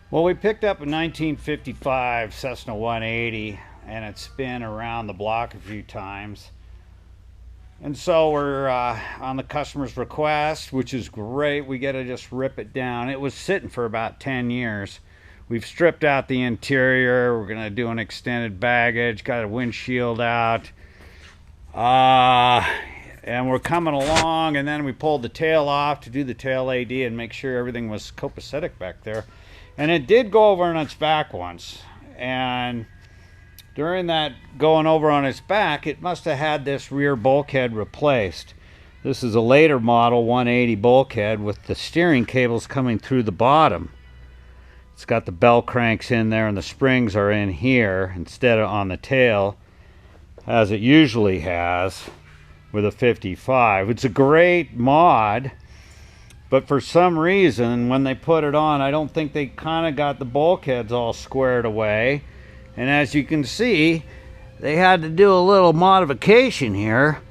Well, we picked up a 1955 Cessna 180, and it's been around the block a few times. And so we're on the customer's request, which is great. We get to just rip it down. It was sitting for about 10 years. We've stripped out the interior. We're going to do an extended baggage, got a windshield out. And we're coming along, and then we pulled the tail off to do the tail AD and make sure everything was copacetic back there. And it did go over on its back once. And during that going over on its back, it must have had this rear bulkhead replaced. This is a later model 180 bulkhead with the steering cables coming through the bottom. It's got the bell cranks in there and the springs are in here instead of on the tail, as it usually has with a 55. It's a great mod, but for some reason when they put it on, I don't think they kind of got the bulkheads all squared away. And as you can see, they had to do a little modification here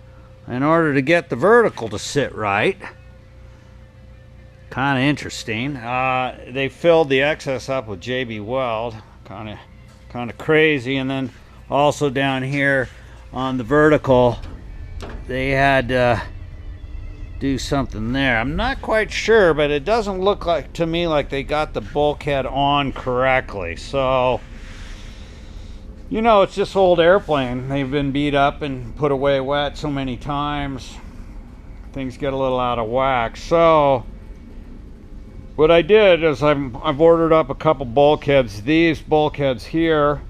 in order to get the vertical to sit right. Kind of interesting. They filled the excess up with JB Weld, kind of crazy. And then also down here on the vertical, they had to do something there. I'm not quite sure, but it doesn't look like to me like they got the bulkhead on correctly. So, you know, it's just old airplane. They've been beat up and put away wet so many times. Things get a little out of whack. So what I did is I've ordered up a couple bulkheads. These bulkheads here,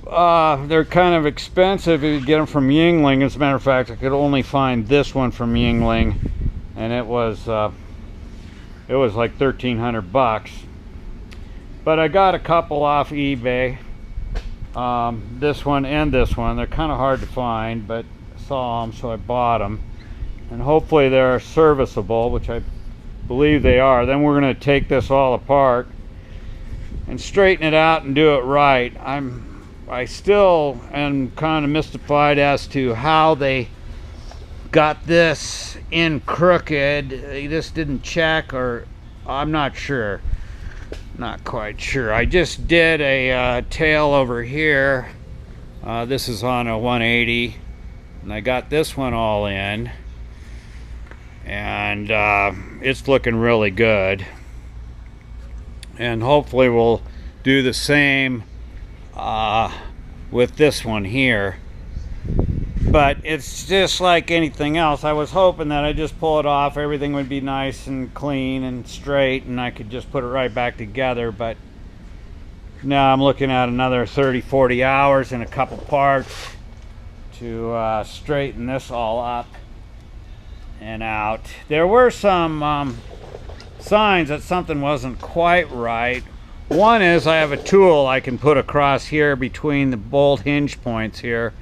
they're kind of expensive if you get them from Yingling. As a matter of fact, I could only find this one from Yingling, and it was like $1,300. But I got a couple off eBay. This one and this one. They're kind of hard to find, but I saw them, so I bought them. And hopefully they're serviceable, which I believe they are. Then we're going to take this all apart and straighten it out and do it right. I still am kind of mystified as to how they got this in crooked. They just didn't check, or I'm not sure. Not quite sure. I just did a tail over here. This is on a 180, and I got this one all in, and it's looking really good. And hopefully we'll do the same with this one here. But it's just like anything else. I was hoping that I just pull it off, everything would be nice and clean and straight, and I could just put it right back together. But now I'm looking at another 30-40 hours and a couple parts to straighten this all up and out. There were some signs that something wasn't quite right. One is I have a tool I can put across here between the bolt hinge points here,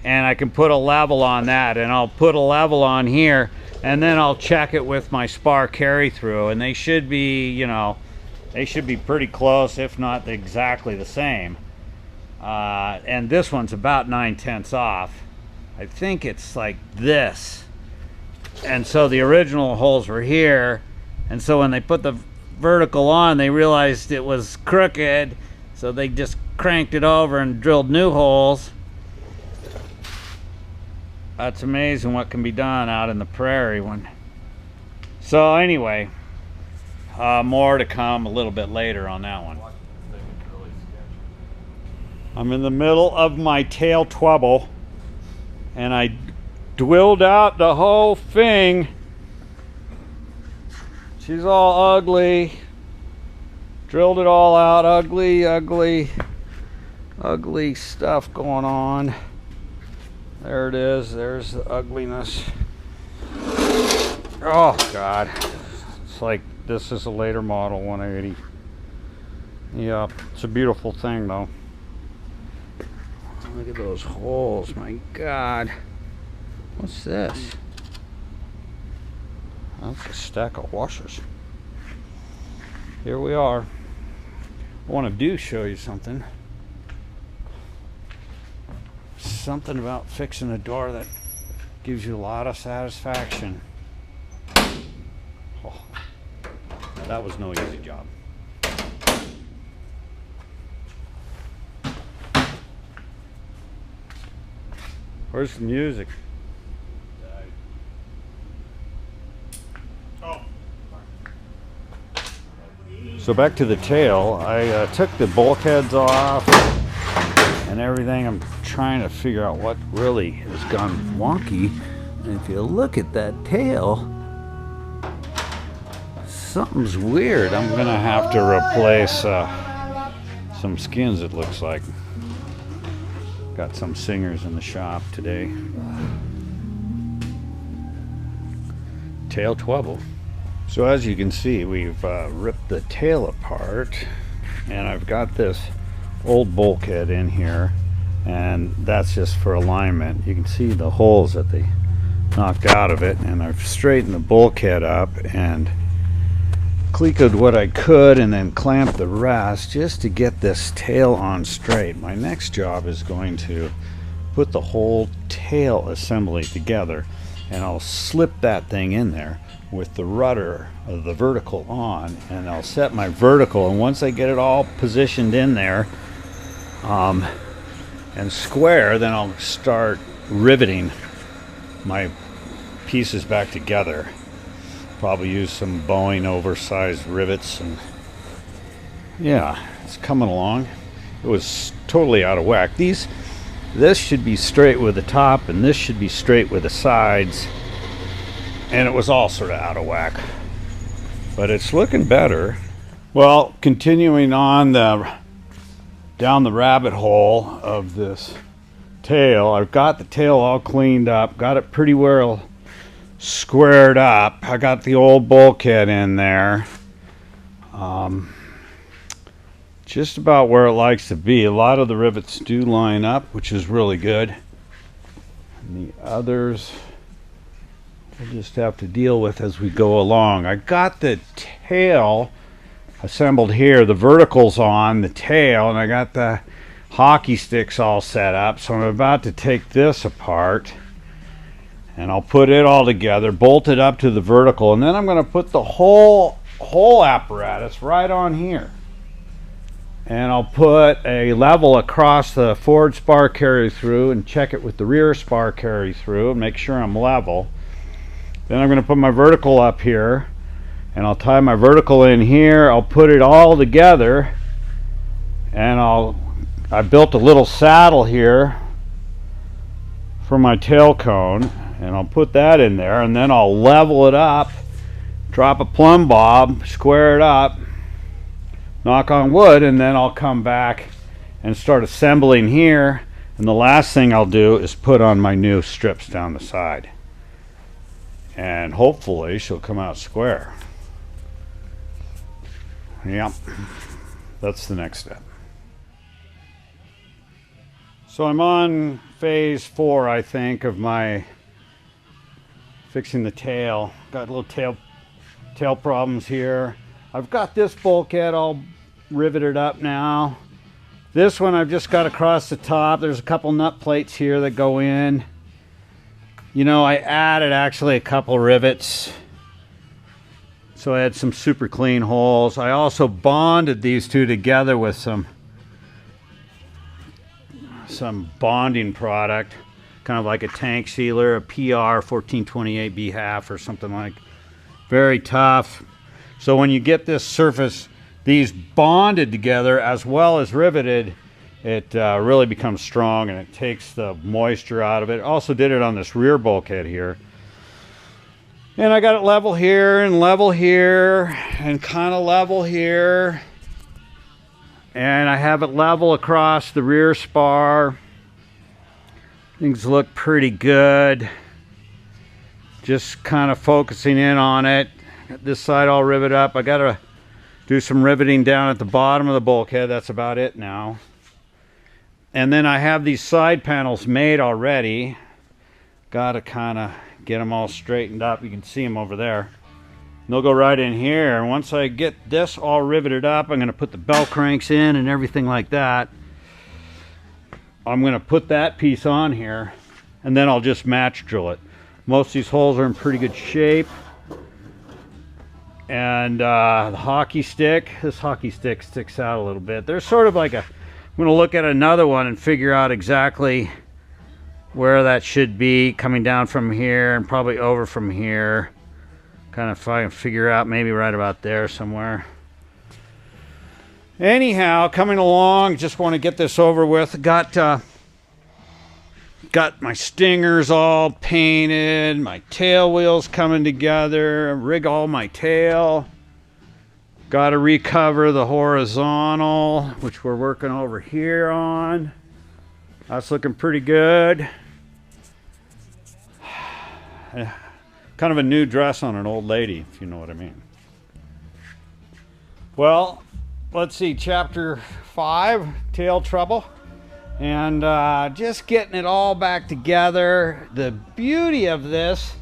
and I can put a level on that, and I'll put a level on here, and then I'll check it with my spar carry through, and they should be, you know, they should be pretty close, if not exactly the same. And this one's about 9/10 off. I think it's like this. And so the original holes were here, and so when they put the vertical on, they realized it was crooked, so they just cranked it over and drilled new holes. That's amazing what can be done out in the prairie when. So anyway, more to come a little bit later on that one. I'm in the middle of my tail twubble, and I drilled out the whole thing. She's all ugly. Drilled it all out. Ugly stuff going on. There it is. There's the ugliness. Oh God. It's like this is a later model 180. Yeah, it's a beautiful thing though. Look at those holes. My God. What's this? That's a stack of washers. Here we are. I want to show you something. Something about fixing a door that gives you a lot of satisfaction. Oh, that was no easy job. Where's the music? So back to the tail. I took the bulkheads off and everything. I'm trying to figure out what really has gone wonky. And if you look at that tail, something's weird. I'm gonna have to replace some skins, it looks like. Got some singers in the shop today. Tail trouble. So as you can see, we've ripped the tail apart, and I've got this old bulkhead in here, and that's just for alignment. You can see the holes that they knocked out of it, and I've straightened the bulkhead up and cleated what I could and then clamped the rest just to get this tail on straight. My next job is going to put the whole tail assembly together, and I'll slip that thing in there with the rudder of the vertical on, and I'll set my vertical, and once I get it all positioned in there and square, then I'll start riveting my pieces back together. Probably use some Boeing oversized rivets, and yeah, it's coming along. It was totally out of whack. This should be straight with the top, and this should be straight with the sides, and it was all sort of out of whack, but it's looking better. Well, continuing on down the rabbit hole of this tail, I've got the tail all cleaned up, got it pretty well squared up. I got the old bulkhead in there, just about where it likes to be. A lot of the rivets do line up, which is really good, and the others we'll just have to deal with as we go along. I got the tail assembled here, the verticals on the tail, and I got the hockey sticks all set up, so I'm about to take this apart and I'll put it all together, bolt it up to the vertical, and then I'm going to put the whole apparatus right on here, and I'll put a level across the forward spar carry through and check it with the rear spar carry through and make sure I'm level. Then I'm going to put my vertical up here, and I'll tie my vertical in here. I'll put it all together, and I built a little saddle here for my tail cone, and I'll put that in there, and then I'll level it up, drop a plumb bob, square it up, knock on wood, and then I'll come back and start assembling here, and the last thing I'll do is put on my new strips down the side. And hopefully she'll come out square. Yep, that's the next step. So I'm on phase 4, I think, of my fixing the tail. Got little tail problems here. I've got this bulkhead all riveted up now. This one I've just got across the top. There's a couple nut plates here that go in. You know, I added actually a couple rivets, so I had some super clean holes. I also bonded these two together with some bonding product, kind of like a tank sealer, a PR 1428B half or something like. Very tough. So when you get this surface, these bonded together as well as riveted, it really becomes strong, and it takes the moisture out of it. Also did it on this rear bulkhead here. And I got it level here and kind of level here. And I have it level across the rear spar. Things look pretty good. Just kind of focusing in on it. Got this side all riveted up. I got to do some riveting down at the bottom of the bulkhead. That's about it now. And then I have these side panels made already. Got to kind of get them all straightened up. You can see them over there. And they'll go right in here. And once I get this all riveted up, I'm going to put the bell cranks in and everything like that. I'm going to put that piece on here, and then I'll just match drill it. Most of these holes are in pretty good shape. And the hockey stick, this hockey stick sticks out a little bit. There's sort of like a, I'm going to look at another one and figure out exactly where that should be, coming down from here and probably over from here. Kind of try and figure out maybe right about there somewhere. Anyhow, coming along, just want to get this over with. Got my stingers all painted, my tail wheels coming together, rig all my tail. Got to recover the horizontal, which we're working over here on. That's looking pretty good. Kind of a new dress on an old lady, if you know what I mean. Well, let's see, chapter 5, tail trouble. And just getting it all back together. The beauty of this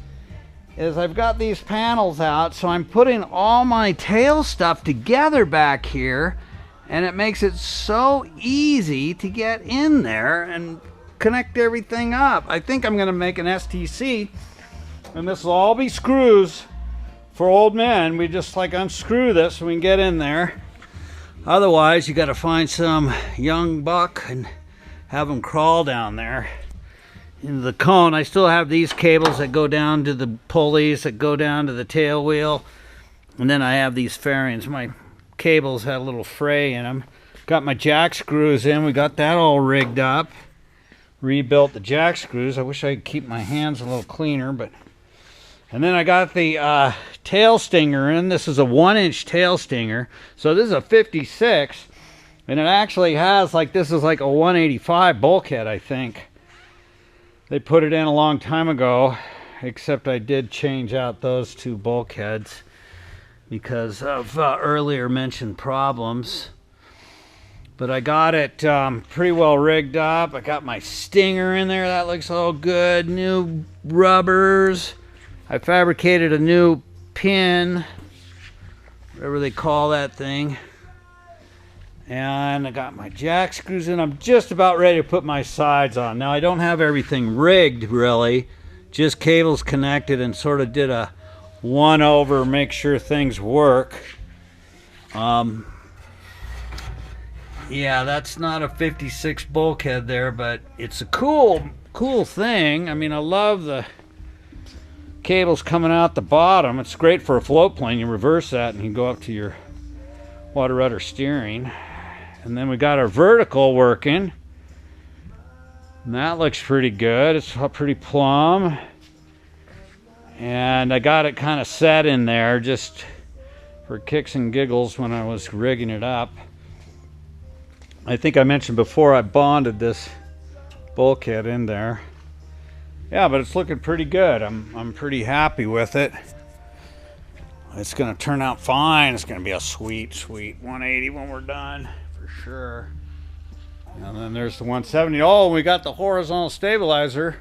is I've got these panels out, so I'm putting all my tail stuff together back here, and it makes it so easy to get in there and connect everything up. I think I'm going to make an STC, and this will all be screws for old men. We just like unscrew this so we can get in there. Otherwise, you got to find some young buck and have them crawl down there into the cone. I still have these cables that go down to the pulleys that go down to the tail wheel, and then I have these fairings. My cables had a little fray in them. Got my jack screws in. We got that all rigged up. Rebuilt the jack screws. I wish I could keep my hands a little cleaner, but. And then I got the tail stinger in. This is a 1-inch tail stinger. So this is a 56, and it actually has like, this is like a 185 bulkhead, I think. They put it in a long time ago, except I did change out those 2 bulkheads because of earlier mentioned problems. But I got it pretty well rigged up. I got my stinger in there. That looks all good. New rubbers. I fabricated a new pin, whatever they call that thing. And I got my jack screws in. I'm just about ready to put my sides on. Now, I don't have everything rigged, really. Just cables connected, and sort of did a one-over, make sure things work. Yeah, that's not a 56 bulkhead there, but it's a cool thing. I mean, I love the cables coming out the bottom. It's great for a float plane. You reverse that and you go up to your water rudder steering. And then we got our vertical working, and that looks pretty good. It's pretty plumb, and I got it kind of set in there just for kicks and giggles when I was rigging it up. I think I mentioned before I bonded this bulkhead in there. Yeah, but it's looking pretty good. I'm pretty happy with it. It's gonna turn out fine. It's gonna be a sweet 180 when we're done, for sure. And then there's the 170. Oh, we got the horizontal stabilizer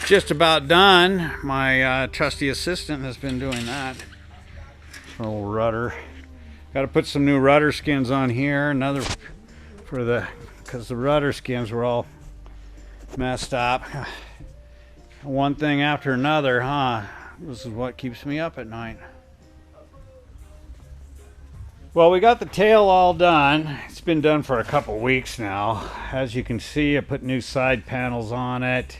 just about done. My trusty assistant has been doing that. Little rudder. Got to put some new rudder skins on here. Another for the, because the rudder skins were all messed up. One thing after another, huh? This is what keeps me up at night. Well, we got the tail all done. It's been done for a couple weeks now. As you can see, I put new side panels on it.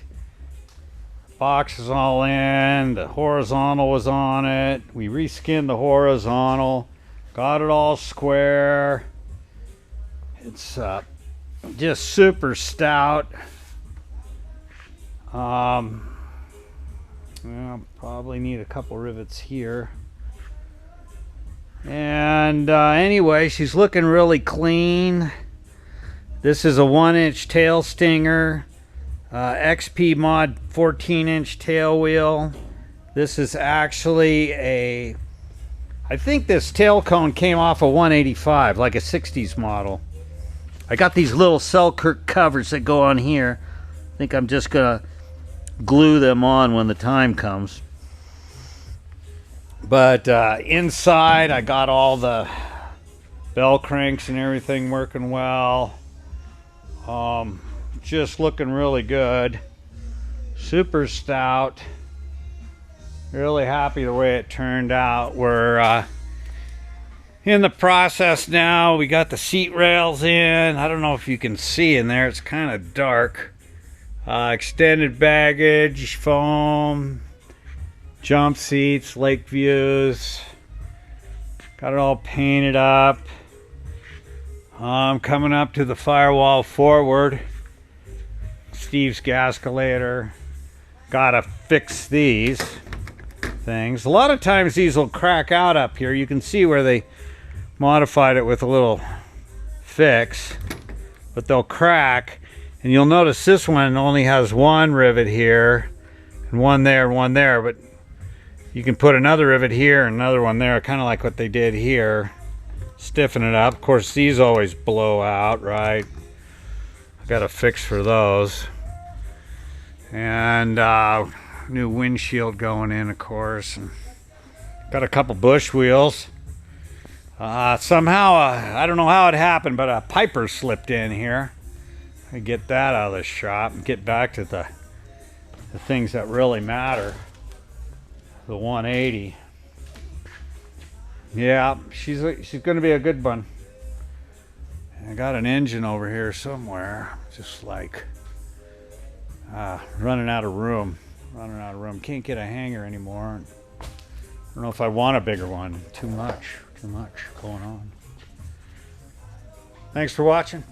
Box is all in. The horizontal was on it. We reskinned the horizontal. Got it all square. It's just super stout. Well, probably need a couple rivets here. And anyway, she's looking really clean. This is a 1-inch tail stinger, XP mod 14-inch tail wheel. This is actually a, I think this tail cone came off a 185, like a 60s model. I got these little Selkirk covers that go on here. I think I'm just gonna glue them on when the time comes. But inside, I got all the bell cranks and everything working well. Just looking really good. Super stout. Really happy the way it turned out. We're in the process now. We got the seat rails in. I don't know if you can see in there. It's kind of dark. Extended baggage, foam, jump seats, lake views. Got it all painted up. I'm coming up to the firewall forward. Steve's gasculator. Gotta fix these things. A lot of times these will crack out up here. You can see where they modified it with a little fix, but they'll crack. And you'll notice this one only has one rivet here, and one there, but you can put another rivet here and another one there, kind of like what they did here. Stiffen it up. Of course, these always blow out, right? I got a fix for those. And new windshield going in, of course. And got a couple bush wheels. Somehow, I don't know how it happened, but a piper slipped in here. I get that out of the shop and get back to the things that really matter. The 180. Yeah, she's going to be a good one. I got an engine over here somewhere, just like running out of room. Can't get a hanger anymore. I don't know if I want a bigger one. Too much going on. Thanks for watching.